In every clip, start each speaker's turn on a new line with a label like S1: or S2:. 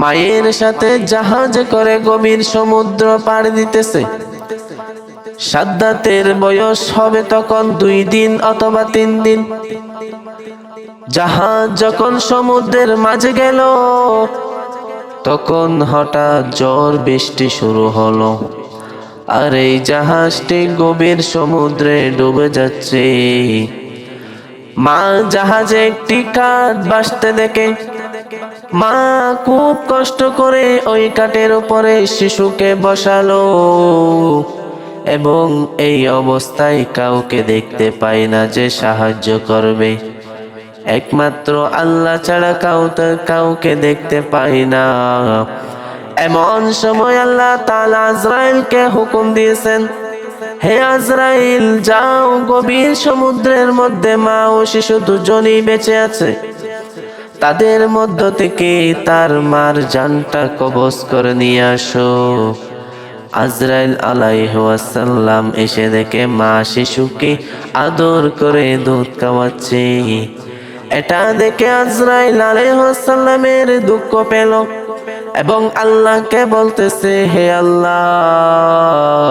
S1: মায়ের সাথে জাহাজ করে গভীর সমুদ্র পাড়ি দিতেছে। সাদ্দাতের বয়স হবে তখন 2 দিন অথবা 3 দিন। জাহাজ যখন সমুদ্রের মাঝে গেল, তখন হঠাৎ ঝড় বৃষ্টি শুরু হলো, আর এই জাহাজটি গভীর সমুদ্রে ডুবে যাচ্ছে। মা জাহাজে একটি কাঠ ভাসতে দেখে মা খুব কষ্ট করে ওই কাঠের উপরে শিশুকে বসালো, এবং এই অবস্থায় কাউকে দেখতে পায় না যে সাহায্য করবে। একমাত্র আল্লাহ ছাড়া কাউকে দেখতে পায় না। এমন সময় আল্লাহ তাআলা আজরাইলকে হুকুম দিয়েছেন, হে আজরাইল, যাও গভীর সমুদ্রের মধ্যে মা ও শিশু দুজনই বেঁচে আছে, তাদের মধ্য থেকে তার মার জানটা কবজ করে নিয়ে আসো। আজরাইল আলাইহিস সালাম এসে দেখে মা শিশুকে আদর করে দুধ খাওয়াচ্ছে। এটা দেখে আজরাইল আলাইহিস সালামের দুঃখ পেল এবং আল্লাহকে বলতেছে, হে আল্লাহ,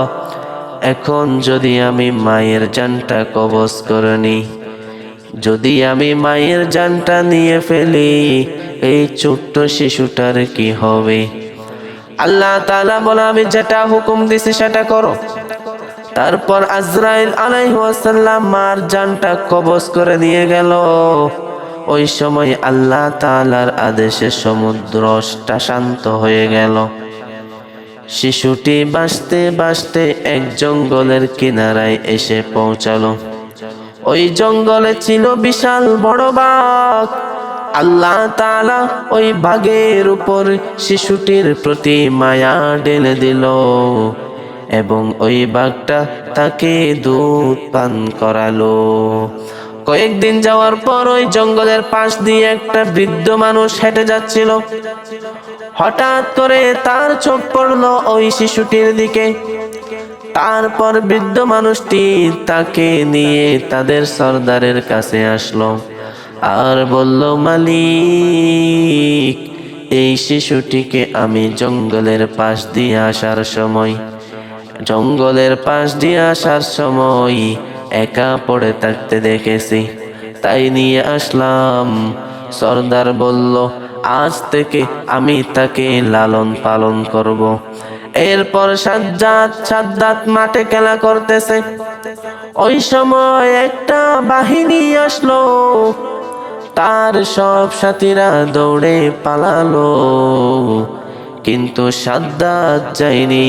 S1: এখন যদি আমি মায়ের জানটা কবজ করে নিই, যদি আমি মায়ের জানটা নিয়ে ফেলি, এই ছোট্ট শিশুটার কি হবে? আল্লাহ তাআলা বলে, আমি যেটা হুকুম দিছি সেটা করো। তারপর আজরাইল আলাইহিস সালাম মার জানটা কবজ করে নিয়ে গেল। ওই সময় আল্লাহ তাআলার আদেশে সমুদ্রটা শান্ত হয়ে গেল। শিশুটি ভাসতে ভাসতে এক জঙ্গলের কিনারায় এসে পৌঁছালো। ওই জঙ্গলে ছিল বিশাল বড় বাঘ। আল্লাহ তাআলা ওই বাঘের উপর শিশুটির প্রতি মায়া ঢেলে দিল এবং ওই বাঘটা তাকে দুধ পান করালো। কয়েকদিন যাওয়ার পর ওই জঙ্গলের পাশ দিয়ে একটা বৃদ্ধ মানুষ হেঁটে যাচ্ছিল। হঠাৎ করে তার চোখ পড়লো ওই শিশুটির দিকে। তারপর বৃদ্ধ মানুষটি তাকে নিয়ে তাদের সর্দারের কাছে আসলো আর বলল, মালিক, এই শিশুটিকে আমি জঙ্গলের পাশ দিয়ে আসার সময় একা পড়ে থাকতে দেখেছি, তাই নিয়ে আসলাম। সর্দার বলল, আজ থেকে আমি তাকে লালন পালন করব। এরপর সাদ্দাত মাঠে খেলা করতেছে। ওই সময় একটা বাহিনী আসলো, তার সব সাথীরা দৌড়ে পালালো, কিন্তু সাদ্দাত যায়নি,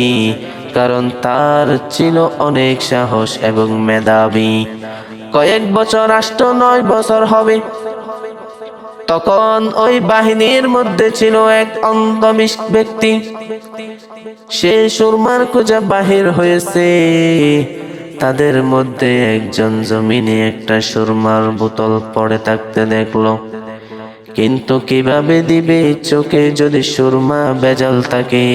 S1: কারণ তার ছিল অনেক সাহস এবং মেধাবী। কয়েক বছর 8-9 বছর হবে, তখন ওই বাহিনীর মধ্যে ছিল এক অন্ধ ব্যক্তি। সে সুরমার খোঁজে বাহির হয়েছে। তাদের মধ্যে একজন জমিনে একটা সুরমার বোতল পড়ে থাকতে দেখলো, কিন্তু কিভাবে দিবে চোখে যদি সুরমা ভেজাল থাকে?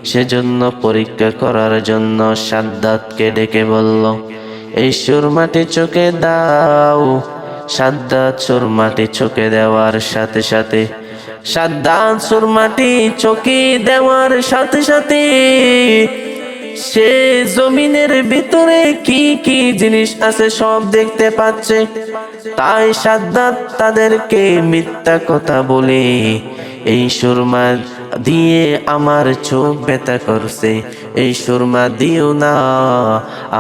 S1: সেজন্য পরীক্ষা করার জন্য সাদ্দাতকে ডেকে বলল, এই সুরমাটি চোখে দাও। সাদ্দাত সুরমাটি চোখে দেওয়ার সাথে সাথে সে জমিনের ভিতরে কি কি জিনিস আছে সব দেখতে পাচ্ছে। তাই সাদ্দাত তাদেরকে মিথ্যা কথা বলে, এই সুরমা দিয়ে আমার চোখ ব্যথা করছে, এই সুরমা দিও না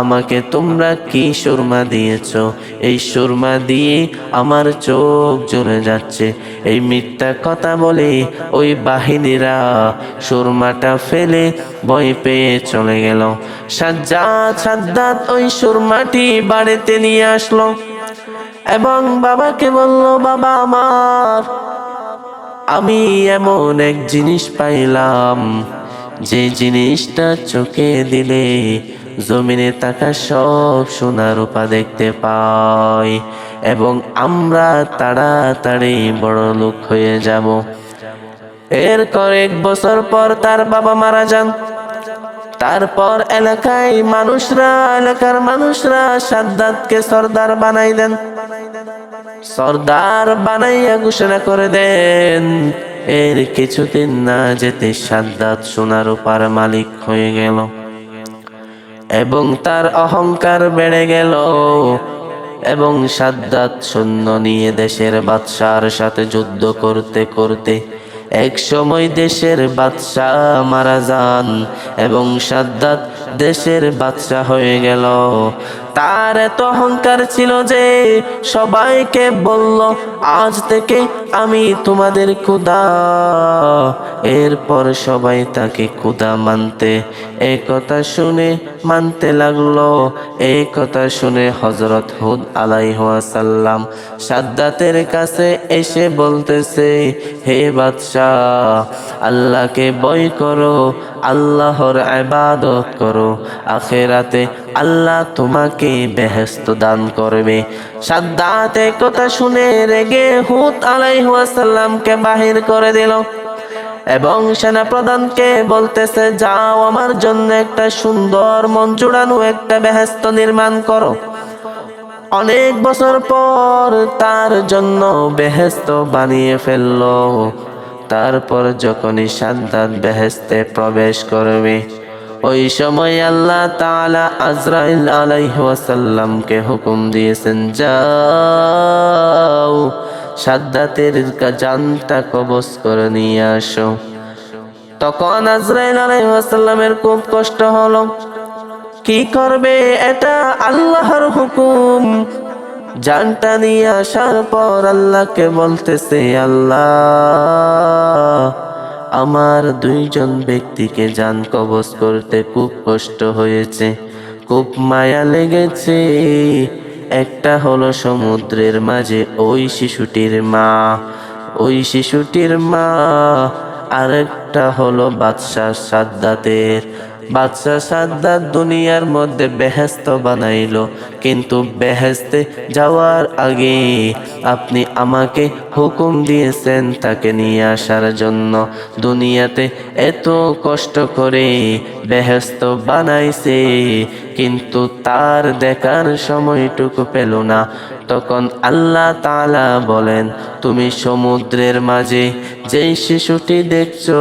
S1: আমাকে, তোমরা কি সুরমা দিয়েছ? এই সুরমা দিয়ে আমার চোখ জ্বলে যাচ্ছে। এই মিথ্যা কথা বলে ওই বাহিনীরা সুরমাটা ফেলে ভয় পেয়ে চলে গেল। সাদ্দাত ওই সুরমাটি বাড়িতে নিয়ে আসলো এবং বাবাকে বলল, বাবা আমার, আমি এমন এক জিনিস পাইলাম, যে জিনিসটা চোখে দিলে জমিনে থাকা সব সোনা রূপা দেখতে পাই এবং আমরা তাড়াতাড়ি বড় লোক হয়ে যাব। এর কয়েক বছর পর তার বাবা মারা যান। তারপর এলাকার মানুষরা সাদ্দাতকে সর্দার বানাই দেন। সর্দার বানাইয়া ঘোষণা করে দেন, এর কিছুদিন না যেতে সাদ্দাত সোনার রূপার মালিক হয়ে গেল এবং তার অহংকার বেড়ে গেল এবং সাদ্দাত সৈন্য নিয়ে দেশের বাদশার সাথে যুদ্ধ করতে করতে এক সময় দেশের বাদশা মারা যান এবং সাদ্দাত দেশের বাদশা হয়ে গেল। তার এত অহংকার ছিল যে সবাইকে বলল, আজ থেকে আমি তোমাদের খোদা। এরপর সবাই তাকে খোদা মানতে এই কথা শুনে মানতে লাগলো। এই কথা শুনে হযরত হুদ আলাইহিসসালাম সাদ্দাতের কাছে এসে বলতেছে, হে বাদশাহ, আল্লাহকে ভয় করো, আল্লাহর ইবাদত করো, আখিরাতে আল্লাহ তোমাকে বেহেশত দান করবে। সাদ্দাত এই কথা শুনে রেগে হুদ আলাইহিসসালামকে বাহির করে দিল এবং সেনাপ্রধানকে বলতেছে, যাও আমার জন্য একটা সুন্দর মন জুড়ানো একটা বেহেশত নির্মাণ করো। অনেক বছর পর তার জন্য বেহেশত বানিয়ে ফেললো। তারপর যখনই সাদ্দাত বেহেশতে প্রবেশ করবে, ওই সময় আল্লাহ তাআলা আজরাইল আলাইহিসসালামকে হুকুম দিয়েছেন, যাও সাদ্দাতের জানটা কবজ করে নিয়ে আসো। তখন আজরাইল আলাইহিসসালামের খুব কষ্ট হলো। কি করবে, এটা আল্লাহর হুকুম। জানটা নিয়ে আসার পর আল্লাহকে বলতেছে, আল্লাহ, আমার দুইজন ব্যক্তিকে জান কবজ করতে খুব কষ্ট হয়েছে, খুব মায়া লেগেছে। একটা হলো সমুদ্রের মাঝে ওই শিশুটির মা, আরেকটা হলো বাদশাহ সাদ্দাতের। বাদশাহ সাদ্দাত দুনিয়ার মধ্যে বেহেশত বানাইলো, কিন্তু বেহেশতে যাওয়ার আগে আপনি আমাকে হুকুম দিয়েছেন তাকে নিয়ে আসার জন্য। দুনিয়াতে এত কষ্ট করে বেহেশত বানাইছে, কিন্তু তার দেখার সময়টুকু পেল না। তখন আল্লাহ তাআলা বলেন, তুমি সমুদ্রের মাঝে যেই শিশুটি দেখছো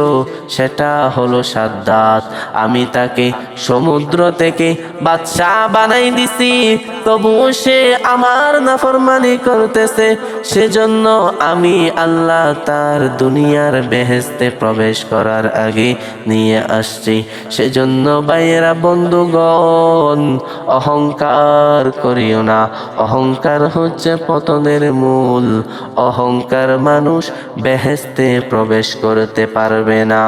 S1: সেটা হলো সাদ্দাত। আমি তাকে সমুদ্র থেকে বাদশা বানাই দিছি, তবুও সে আমার নাফরমানি করতেছে। সেজন্য আমি আল্লাহ তার দুনিয়ার বেহেশতে প্রবেশ করার আগে নিয়ে আসছি। সেজন্য ভাইয়েরা, বন্ধুগণ, অহংকার করিও না। অহংকার হচ্ছে পতনের মূল। অহংকার মানুষ বেহেশতে প্রবেশ করতে পারবে না।